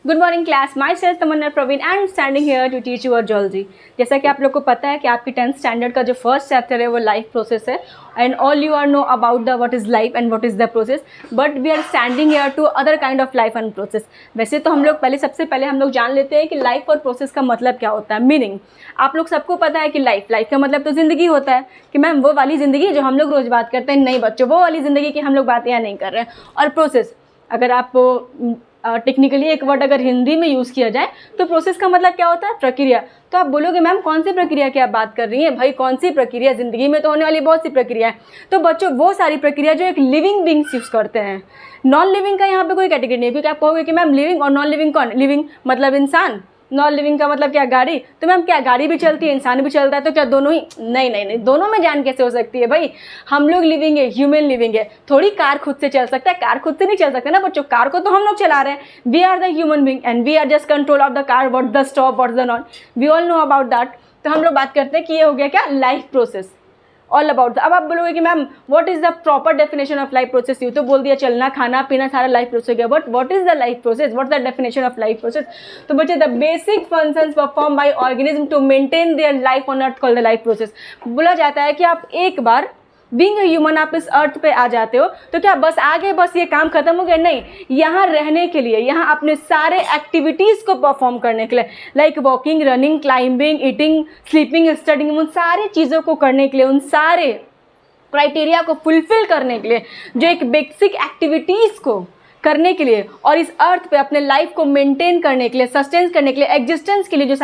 Good morning class, my self Tamanna Praveen and standing here to teach your zoology. जैसा कि आप लोग को पता है कि आपकी 10th स्टैंडर्ड का जो फर्स्ट चैप्टर है वो लाइफ प्रोसेस है and all you are know about the what is life and what is the process, but we are standing here to other kind of life and process. वैसे तो हम लोग सबसे पहले हम लोग जान लेते हैं कि लाइफ और प्रोसेस का मतलब क्या होता है। मीनिंग आप लोग सबको पता है कि लाइफ का मतलब तो ज़िंदगी होता है कि मैम वो वाली ज़िंदगी जो हम लोग रोज़ बात करते हैं, नहीं बच्चों, वो वाली ज़िंदगी की हम लोग बातें यहाँ नहीं कर रहे हैं। और प्रोसेस, अगर आप टेक्निकली एक वर्ड अगर हिंदी में यूज़ किया जाए तो प्रोसेस का मतलब क्या होता है? प्रक्रिया। तो आप बोलोगे मैम कौन सी प्रक्रिया की आप बात कर रही हैं? भाई कौन सी प्रक्रिया? ज़िंदगी में तो होने वाली बहुत सी प्रक्रिया है। तो बच्चों वो सारी प्रक्रिया जो एक लिविंग बींग्स यूज़ करते हैं। नॉन लिविंग का यहाँ पे कोई कैटेगरी नहीं है, क्योंकि आप कहोगे कि मैम लिविंग और नॉन लिविंग कौन? लिविंग मतलब इंसान, नॉन लिविंग का मतलब क्या? गाड़ी। तो मैम क्या गाड़ी भी चलती है, इंसान भी चलता है? तो क्या दोनों ही? नहीं नहीं नहीं, दोनों में जान कैसे हो सकती है भाई? हम लोग लिविंग है, ह्यूमन लिविंग है। थोड़ी कार खुद से चल सकता है? कार खुद से नहीं चल सकता ना बच्चों, कार को तो हम लोग चला रहे हैं। We are the human being and we are just control of the car, what the stop, what the not, we all know about that. तो हम लोग बात करते हैं कि ये हो गया क्या? Life process, all about. अब आप बोलोगे कि ma'am what is the proper definition of life process? You तो बोल दिया चलना खाना पीना सारा लाइफ प्रोसेस हो गया, but what is the life process? What the definition of life process? तो बच्चे the basic functions perform by organism to maintain their life on earth called the life process. बोला जाता है कि आप एक बार बीइंग ह्यूमन आप इस अर्थ पे आ जाते हो तो क्या बस आगे बस ये काम खत्म हो गया? नहीं, यहाँ रहने के लिए, यहाँ अपने सारे एक्टिविटीज़ को परफॉर्म करने के लिए, like walking, running, climbing, eating, sleeping, studying, उन सारी चीज़ों को करने के लिए, उन सारे क्राइटेरिया को फुलफिल करने के लिए, जो एक बेसिक एक्टिविटीज़ को करने के लिए और इस अर्थ पे अपने लाइफ को मेंटेन करने के लिए, सस्टेन करने के लिए, एग्जिस्टेंस के लिए जो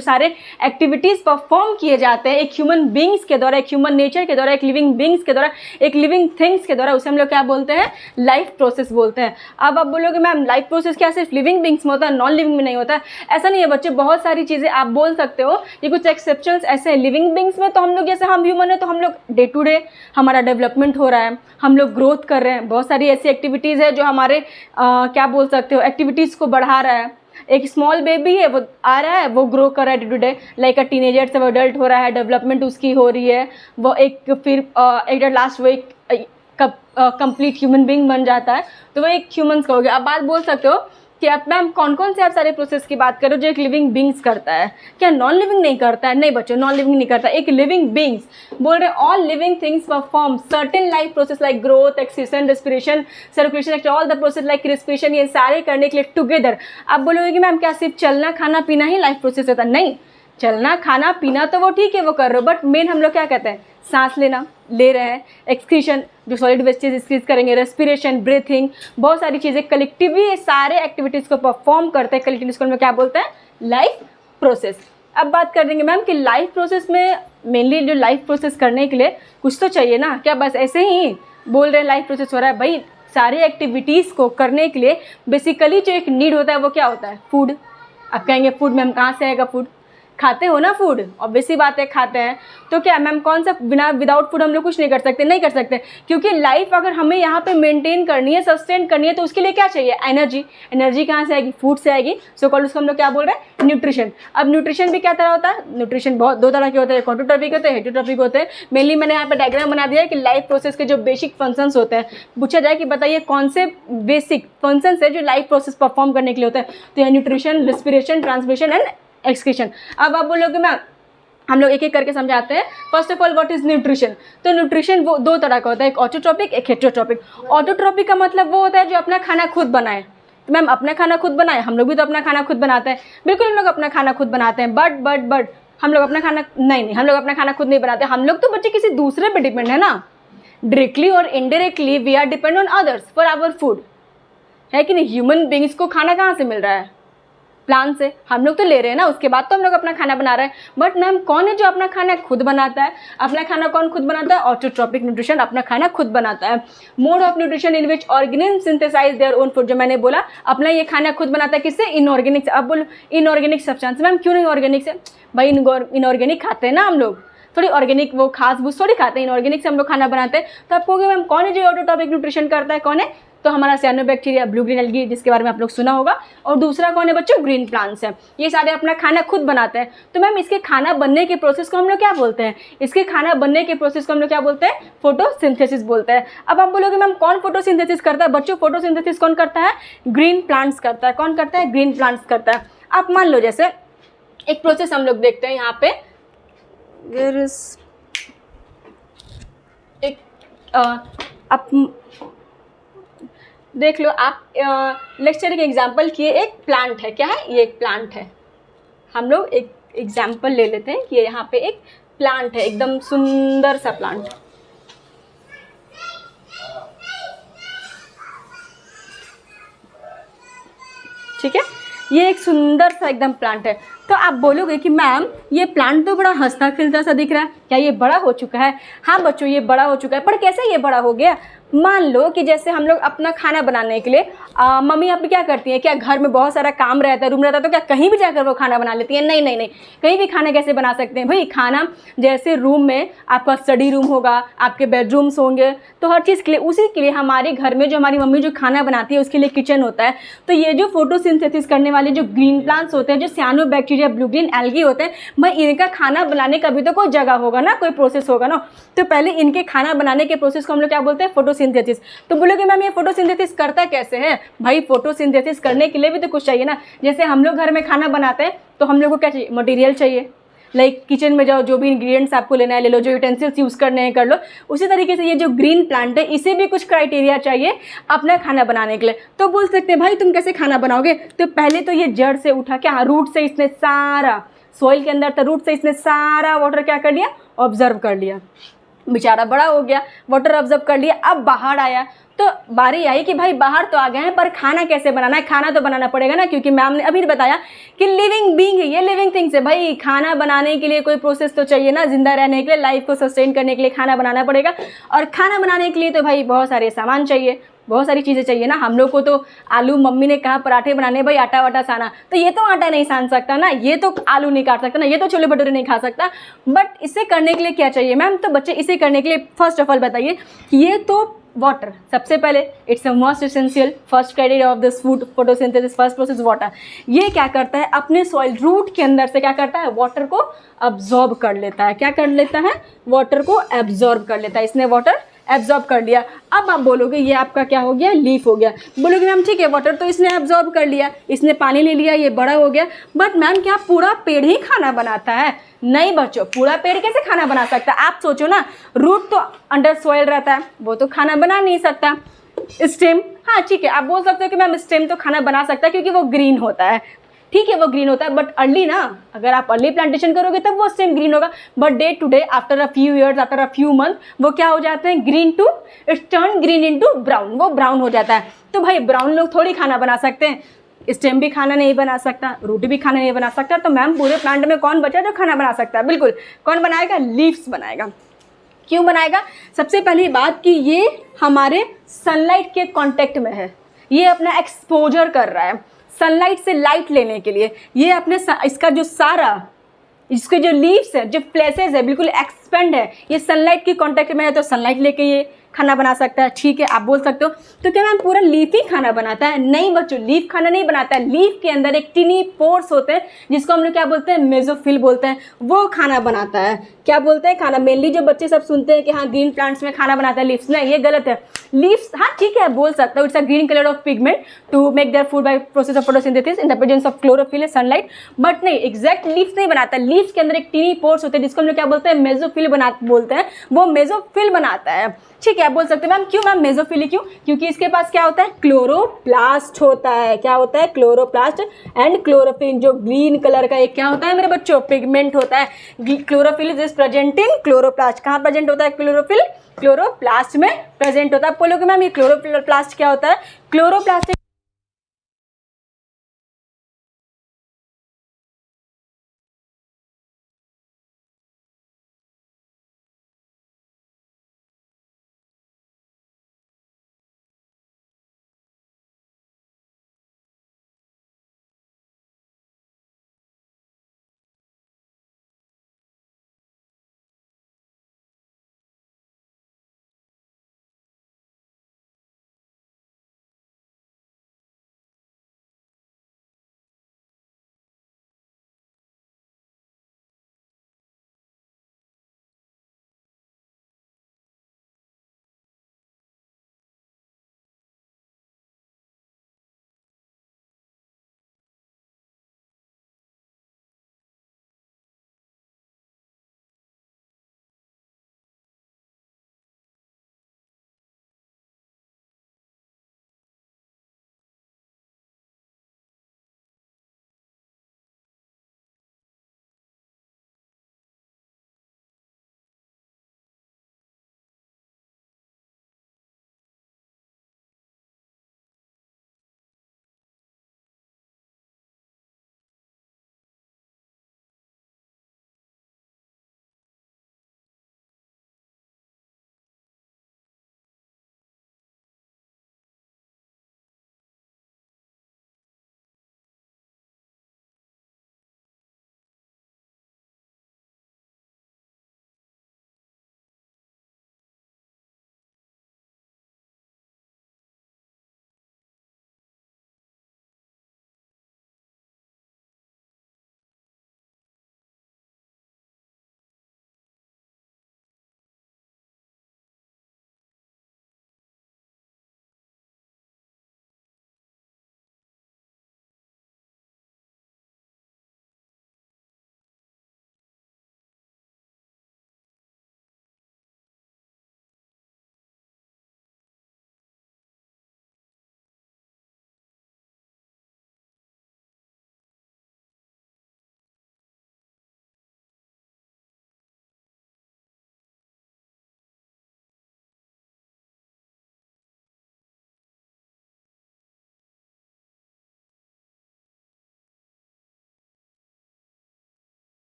सारे एक्टिविटीज़ परफॉर्म किए जाते हैं एक ह्यूमन बींग्स के द्वारा, एक ह्यूमन नेचर के द्वारा, एक लिविंग बींग्स के द्वारा, एक लिविंग थिंग्स के द्वारा, उसे हम लोग क्या बोलते हैं? लाइफ प्रोसेस बोलते हैं। अब आप बोलोगे मैम लाइफ प्रोसेस क्या सिर्फ लिविंग बींग्स में होता है, नॉन लिविंग में नहीं होता? ऐसा नहीं है बच्चे, बहुत सारी चीज़ें आप बोल सकते हो। ये कुछ एक्सेप्शंस ऐसे हैं। लिविंग बींग्स में तो हम लोग, जैसे हम ह्यूमन है तो हम लोग डे टू डे हमारा डेवलपमेंट हो रहा है, हम लोग ग्रोथ कर रहे हैं, बहुत सारी ऐसी एक्टिविटीज़ है जो हमारे क्या बोल सकते हो, एक्टिविटीज़ को बढ़ा रहा है। एक स्मॉल बेबी है, वो आ रहा है, वो ग्रो कर रहा है day to day, like a teenager से वो अडल्ट हो रहा है, डेवलपमेंट उसकी हो रही है, वो एक फिर एक लास्ट वो एक कंप्लीट ह्यूमन बीइंग बन जाता है, तो वो एक ह्यूमन्स का हो गया। अब बात बोल सकते हो कि अब मैम कौन कौन से आप सारे प्रोसेस की बात करो जो एक लिविंग बींग्स करता है, क्या नॉन लिविंग नहीं करता है? नहीं बच्चों, नॉन लिविंग नहीं करता, एक लिविंग बींग्स बोल रहे। All living things perform certain life process like growth, excretion, respiration, circulation, all the process like respiration, ये सारे करने के लिए टुगेदर। आप बोलोगे कि मैम क्या सिर्फ चलना खाना पीना ही लाइफ प्रोसेस होता है? नहीं, चलना खाना पीना तो वो ठीक है, वो कर रहे हो, बट मेन हम लोग क्या कहते हैं? सांस लेना ले रहे हैं, एक्सक्रीशन जो सॉलिड वेस्टेज एक्सक्रीज करेंगे, रेस्पिरेशन, ब्रीथिंग, बहुत सारी चीज़ें कलेक्टिवली ये सारे एक्टिविटीज़ को परफॉर्म करते हैं। कलेक्टिवली इसको हम क्या बोलते हैं? Life process. अब बात कर देंगे मैम कि लाइफ प्रोसेस में मेनली जो लाइफ प्रोसेस करने के लिए कुछ तो चाहिए ना, क्या बस ऐसे ही बोल रहे हैं लाइफ प्रोसेस हो रहा है? भाई सारी एक्टिविटीज़ को करने के लिए बेसिकली जो एक नीड होता है वो क्या होता है? फूड। आप कहेंगे फूड मैम कहाँ से आएगा? फूड खाते हो ना, फूड ऑब्वियस सी बात है, खाते हैं। तो क्या मैम कौन सा विदाउट फूड हम लोग कुछ नहीं कर सकते? नहीं कर सकते, क्योंकि लाइफ अगर हमें यहाँ पे मेंटेन करनी है, सस्टेन करनी है, तो उसके लिए क्या चाहिए? एनर्जी। एनर्जी कहाँ से आएगी? फूड से आएगी। सो कॉल्ड उसको हम लोग क्या बोल रहे हैं? न्यूट्रिशन। अब न्यूट्रिशन भी क्या तरह होता है? न्यूट्रिशन बहुत दो तरह के होते हैं, ऑटोट्रॉपिक होते हैं, हेटेरोट्रॉपिक होते हैं। मेनली मैंने यहाँ पे डायग्राम बना दिया है कि लाइफ प्रोसेस के जो बेसिक फंक्शंस होते हैं, पूछा जाए कि बताइए कौन से बेसिक फंक्शंस है जो लाइफ प्रोसेस परफॉर्म करने के लिए होते हैं, तो यह nutrition, respiration, transmission and excretion. अब आप बोलोगे मैम हम लोग एक एक करके समझाते हैं। First of all what is nutrition? तो न्यूट्रिशन वो दो तरह का होता है, एक ऑटोट्रॉपिक, एक हेटेरोट्रॉपिक। ऑटोट्रॉपिक का मतलब वो होता है जो अपना खाना खुद बनाए। तो मैम अपना खाना खुद बनाए, हम लोग भी तो अपना खाना खुद बनाते हैं, बिल्कुल हम लोग अपना खाना खुद बनाते हैं, बट हम लोग अपना खाना नहीं, हम लोग अपना खाना खुद नहीं बनाते। हम लोग तो बच्चे किसी दूसरे पे डिपेंड है ना, डायरेक्टली और indirectly we are depend on others for our food, है कि नहीं? ह्यूमन बींग्स को खाना कहाँ से मिल रहा है? प्लांट से। हम लोग तो ले रहे हैं ना, उसके बाद तो हम लोग अपना खाना बना रहे हैं। बट मैम कौन है जो अपना खाना खुद बनाता है? अपना खाना कौन खुद बनाता है? ऑटोट्रॉपिक न्यूट्रिशन अपना खाना खुद बनाता है। Mode of nutrition in which organism synthesise their own food, जो मैंने बोला अपना ये खाना खुद बनाता है, किससे? इनऑर्गेनिक से। अब बोलो इनऑर्गेनिक सब्सटेंस, मैम क्यों नहीं ऑर्गेनिक से? भाई इनऑर्गेनिक खाते हैं ना हम लोग, थोड़ी ऑर्गेनिक वो खास भूस थोड़ी खाते हैं, इनऑर्गेनिक से हम लोग खाना बनाते हैं। तो आप कहोगे मैम कौन है जो ऑटोट्रॉपिक न्यूट्रिशन करता है? कौन है? तो हमारा साइनोबैक्टीरिया, ब्लू ग्रीन एल्गी जिसके बारे में आप लोग सुना होगा, और दूसरा कौन है बच्चों, ग्रीन प्लांट्स है। ये सारे अपना खाना खुद बनाते हैं। तो मैम इसके खाना बनने के प्रोसेस को हम लोग क्या बोलते हैं, इसके खाना बनने के प्रोसेस को हम लोग क्या बोलते हैं, फोटोसिंथेसिस बोलते हैं। अब आप बोलोगे मैम कौन फोटोसिंथेसिस करता है, बच्चों फोटोसिंथेसिस कौन करता है, ग्रीन प्लांट्स करता है। कौन करता है, ग्रीन प्लांट्स करता है। आप मान लो जैसे एक प्रोसेस हम लोग देखते हैं यहाँ पे, एक आप देख लो, आप लेक्चर के एग्जाम्पल किए, एक प्लांट है, क्या है ये, एक प्लांट है। हम लोग एक एग्जाम्पल ले लेते हैं कि यहाँ पे एक प्लांट है, एकदम सुंदर सा प्लांट। ठीक है, ये एक सुंदर सा एकदम प्लांट है। तो आप बोलोगे कि मैम ये प्लांट तो बड़ा हंसता खिलता सा दिख रहा है, क्या ये बड़ा हो चुका है। हाँ बच्चों ये बड़ा हो चुका है, पर कैसे ये बड़ा हो गया। मान लो कि जैसे हम लोग अपना खाना बनाने के लिए मम्मी आप क्या करती हैं, क्या घर में बहुत सारा काम रहता है, रूम रहता है, तो क्या कहीं भी जाकर वो खाना बना लेती हैं। नहीं नहीं नहीं, कहीं भी खाना कैसे बना सकते हैं भाई। खाना जैसे रूम में आपका स्टडी रूम होगा, आपके बेडरूम्स होंगे, तो हर चीज़ के लिए, उसी के लिए हमारे घर में जो हमारी मम्मी जो खाना बनाती है उसके लिए किचन होता है। तो ये जो फोटोसिंथेसिस करने वाले जो ग्रीन प्लांट्स होते हैं, जो साइनोबैक्टीरिया, ब्लू ग्रीन एल्गी होते हैं, भाई इनका खाना बनाने का भी तो कोई जगह होगा ना, कोई प्रोसेस होगा ना। तो पहले इनके खाना बनाने के प्रोसेस को हम लोग क्या बोलते हैं, फोटोसिंथेसिस। तो बोलोगे मैम ये फोटोसिंथेसिस करता कैसे है। भाई फोटोसिंथेसिस करने के लिए भी तो कुछ चाहिए ना। जैसे हम लोग घर में खाना बनाते हैं तो हम लोग को क्या चाहिए, मटेरियल चाहिए। लाइक किचन में जाओ, जो भी इंग्रेडिएंट्स आपको लेना है ले लो, जो यूटेंसिल्स यूज़ करने हैं कर लो। उसी तरीके से ये जो ग्रीन प्लांट है इसे भी कुछ क्राइटेरिया चाहिए अपना खाना बनाने के लिए। तो बोल सकते हैं भाई तुम कैसे खाना बनाओगे। तो पहले तो ये जड़ से उठा, क्या रूट से इसने सारा, सॉइल के अंदर था, रूट से इसने सारा वाटर क्या कर लिया, ऑब्जर्व कर लिया। बेचारा बड़ा हो गया, वाटर ऑब्जर्व कर लिया। अब बाहर आया तो बारी आई कि भाई बाहर तो आ गए हैं, पर खाना कैसे बनाना है। खाना तो बनाना पड़ेगा ना, क्योंकि मैम ने अभी बताया कि लिविंग बीइंग है, ये लिविंग थिंग्स है। भाई खाना बनाने के लिए कोई प्रोसेस तो चाहिए ना, जिंदा रहने के लिए, लाइफ को सस्टेन करने के लिए खाना बनाना पड़ेगा। और खाना बनाने के लिए तो भाई बहुत सारे सामान चाहिए, बहुत सारी चीज़ें चाहिए ना। हम लोग को तो आलू, मम्मी ने कहा पराठे बनाने, भाई आटा वाटा साना, तो ये तो आटा नहीं सान सकता ना, ये तो आलू नहीं काट सकता ना, ये तो छोले भटूरे नहीं खा सकता। बट इसे करने के लिए क्या चाहिए मैम। तो बच्चे इसे करने के लिए फर्स्ट ऑफ ऑल बताइए, ये तो वाटर सबसे पहले, it's a most essential first criteria of this food photosynthesis, first process water. ये क्या करता है, अपने सॉइल रूट के अंदर से क्या करता है, वाटर को अब्जॉर्ब कर लेता है। क्या कर लेता है, वाटर को एब्जॉर्ब कर लेता है। इसने वाटर एब्जॉर्ब कर लिया। अब आप बोलोगे ये आपका क्या हो गया, लीफ हो गया। बोलोगे मैम ठीक है, वाटर तो इसने एब्जॉर्ब कर लिया, इसने पानी ले लिया, ये बड़ा हो गया। बट मैम क्या पूरा पेड़ ही खाना बनाता है। नहीं बच्चों, पूरा पेड़ कैसे खाना बना सकता है। आप सोचो ना, रूट तो अंडर सॉइल रहता है, वो तो खाना बना नहीं सकता। स्टेम, हाँ ठीक है, आप बोल सकते हो कि मैम स्टेम तो खाना बना सकता है क्योंकि वो ग्रीन होता है। ठीक है वो ग्रीन होता है, बट अर्ली ना, अगर आप अर्ली प्लांटेशन करोगे तब वो स्टेम ग्रीन होगा। But day to day, after a few years, after a few month, वो क्या हो जाते हैं, green to, it's turn green into brown, वो ब्राउन हो जाता है। तो भाई ब्राउन लोग थोड़ी खाना बना सकते हैं, स्टेम भी खाना नहीं बना सकता, रूट भी खाना नहीं बना सकता। तो मैम पूरे प्लांट में कौन बचा जो खाना बना सकता है। बिल्कुल, कौन बनाएगा, लीव्स बनाएगा। क्यों बनाएगा, सबसे पहली बात कि ये हमारे सनलाइट के कांटेक्ट में है, ये अपना एक्सपोजर कर रहा है सनलाइट से, लाइट लेने के लिए। ये अपने इसका जो सारा, इसके जो लीव्स है, जो फ्लेसेस है, बिल्कुल एक्सपेंड है, ये सनलाइट के कांटेक्ट में है, तो सनलाइट लेके ये खाना बना सकता है। ठीक है, आप बोल सकते हो तो क्या मैम पूरा लीफ ही खाना बनाता है। नहीं बच्चों, लीफ खाना नहीं बनाता है। लीफ के अंदर एक टिनी पोर्स होते हैं जिसको हम लोग क्या बोलते हैं, मेसोफिल बोलते हैं, वो खाना बनाता है। क्या बोलते हैं, खाना। मेनली जो बच्चे सब सुनते हैं कि हाँ ग्रीन प्लांट्स में खाना बनाता है लीव्स, नहीं ये गलत है। लीव्स, हाँ ठीक है बोल सकता हूँ, it's a green colour of pigment to make their food by process of photosynthesis in the presence of chlorophyll sunlight. But नहीं, एग्जैक्ट लीव्स नहीं बनाता। लीव्स के अंदर एक टिनी पोर्स होते हैं जिसको हम लोग क्या बोलते हैं, मेसोफिल बोलते हैं, वो मेसोफिल बनाता है। ठीक है, आप बोल सकते हैं मैम क्यों, मैम मेसोफिल क्यों, क्योंकि इसके पास क्या होता है, क्लोरोप्लास्ट होता है। क्या होता है, क्लोरोप्लास्ट एंड क्लोरोफिल, जो ग्रीन कलर का एक क्या होता है मेरे बच्चों, पिगमेंट होता है। Chlorophyll is present in chloroplast. कहाँ प्रेजेंट होता है क्लोरोफिल, क्लोरोप्लास्ट में प्रेजेंट होता है। आप बोलोगे मैम ये क्लोरोप्लास्ट क्या होता है, क्लोरोप्लास्ट